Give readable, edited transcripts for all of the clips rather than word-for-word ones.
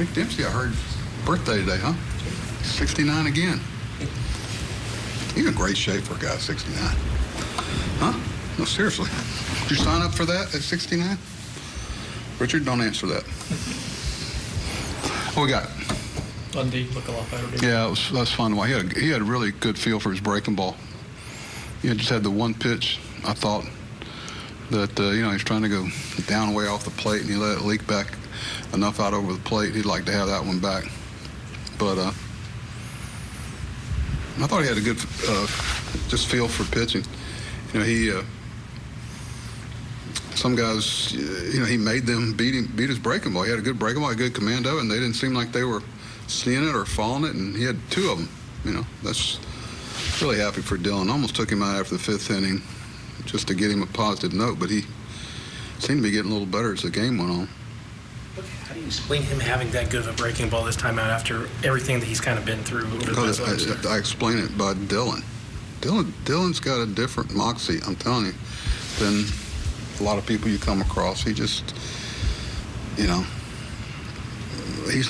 Rick Dempsey, I heard, birthday today, huh? 69 again. He's in great shape for a guy at 69. Huh? No, seriously. Did you sign up for that at 69? Richard, don't answer that. What we got? Lundy look a lot better. Yeah, that was fun. He had a really good feel for his breaking ball. He just had the one pitch, I thought, that, he's trying to go down way off the plate, and he let it leak back enough out over the plate. He'd like to have that one back. But I thought he had a good just feel for pitching. Some guys, he made them beat his breaking ball. He had a good breaking ball, a good commando, and they didn't seem like they were seeing it or following it, and he had two of them. That's really happy for Dylan. Almost took him out after the fifth inning just to get him a positive note, but he seemed to be getting a little better as the game went on. How do you explain him having that good of a breaking ball this time out after everything that he's kind of been through over the past months? I explain it by Dylan. Dylan's got a different moxie, I'm telling you, than a lot of people you come across. He just, he's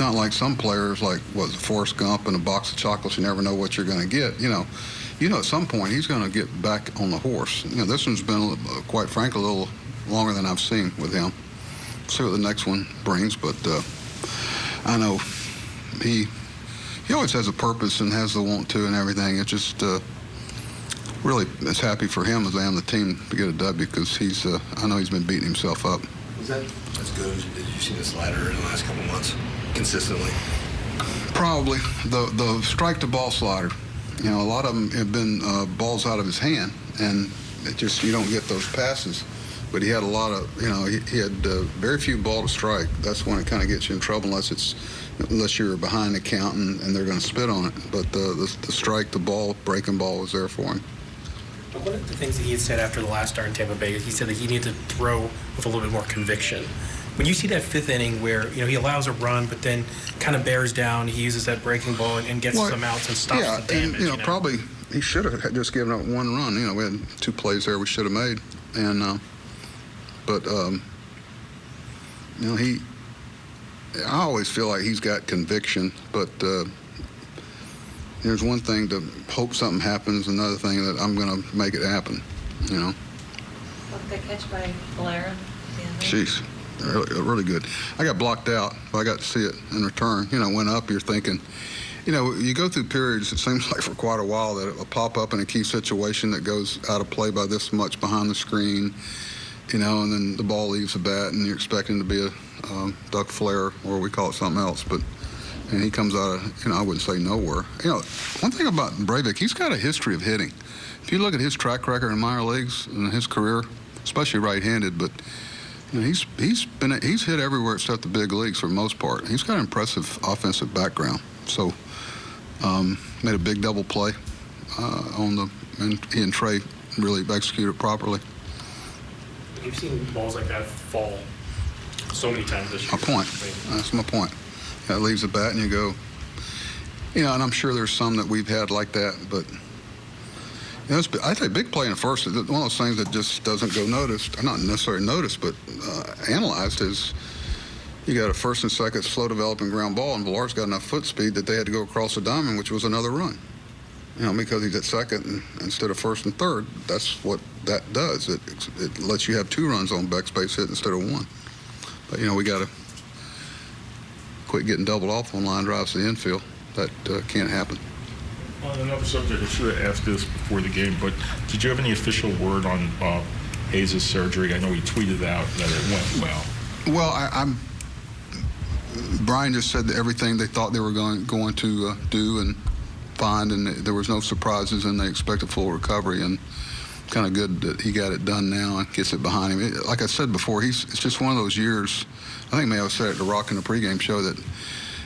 not like some players like, Forrest Gump and a box of chocolates. You never know what you're going to get. At some point he's going to get back on the horse. This one's been, quite frankly, a little longer than I've seen with him. See what the next one brings, but I know he always has a purpose and has the want to and everything. It's just really as happy for him as I am the team to get a W, because I know he's been beating himself up. Is that as good as did you see the slider in the last couple months consistently? Probably the strike to ball slider. A lot of them have been balls out of his hand, and it just, you don't get those passes. But he had a lot of, he had very few ball to strike. That's when it kind of gets you in trouble, unless you're behind the count and they're going to spit on it. But the strike, the ball, breaking ball was there for him. But one of the things that he had said after the last start in Tampa Bay, he said that he needed to throw with a little bit more conviction. When you see that fifth inning where, he allows a run, but then kind of bears down, he uses that breaking ball and gets some outs and stops the damage. And, probably he should have just given up one run. We had two plays there we should have made. And, I always feel like he's got conviction, but there's one thing to hope something happens, another thing that I'm going to make it happen, What the catch by Valera? Jeez, really good. I got blocked out, but I got to see it in return. Went up, you're thinking, you go through periods, it seems like for quite a while, that it'll pop up in a key situation that goes out of play by this much behind the screen, and then the ball leaves the bat, and you're expecting to be a duck flare, or we call it something else, and he comes out of, I wouldn't say nowhere. One thing about Breivik, he's got a history of hitting. If you look at his track record in minor leagues and his career, especially right-handed, but he's hit everywhere except the big leagues for the most part. He's got an impressive offensive background. So made a big double play and he and Trey really executed properly. You've seen balls like that fall so many times this year. My point. That's my point. That leaves the bat, and you go, and I'm sure there's some that we've had like that, but I think big play in the first is one of those things that just doesn't go noticed, or not necessarily noticed, but analyzed is you got a first and second slow developing ground ball, and Villar's got enough foot speed that they had to go across the diamond, which was another run. Because he's at second instead of first and third. That's what that does. It lets you have two runs on backspace hit instead of one. But, we got to quit getting doubled off on line drives to the infield. That can't happen. On another subject, I should have asked this before the game, but did you have any official word on Hayes' surgery? I know he tweeted out that it went well. Well, Brian just said that everything they thought they were going to do and find, and there was no surprises, and they expect a full recovery, and kind of good that he got it done now and gets it behind him. Like I said before, it's just one of those years. I think maybe I said it at the Rock in the pregame show that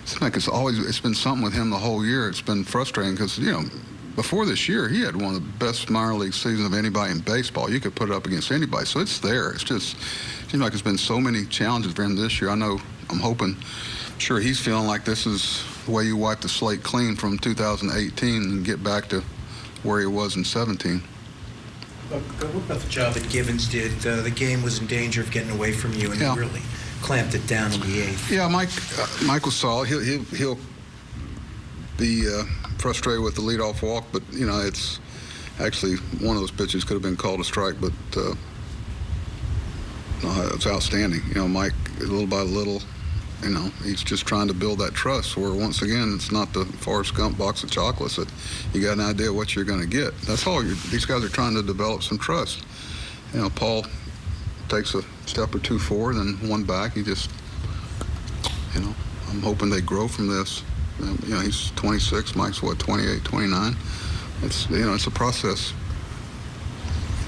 it's like it's been something with him the whole year. It's been frustrating because before this year he had one of the best minor league seasons of anybody in baseball. You could put it up against anybody, so it's there. It seems like there's been so many challenges for him this year. I'm hoping, sure he's feeling like this is the way you wipe the slate clean from 2018 and get back to where he was in 17. What about the job that Givens did? The game was in danger of getting away from you, and he really clamped it down in the eighth. Yeah, Mike was solid. He'll be frustrated with the leadoff walk, but it's actually one of those pitches could have been called a strike, but no, it's outstanding. Mike, little by little, he's just trying to build that trust. Where once again, it's not the Forrest Gump box of chocolates that you got an idea what you're going to get. That's all. These guys are trying to develop some trust. Paul takes a step or two forward and one back. He just, I'm hoping they grow from this. He's 26. Mike's 28, 29. It's a process.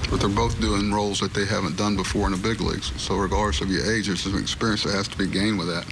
But they're both doing roles that they haven't done before in the big leagues. So regardless of your age, there's an experience that has to be gained with that.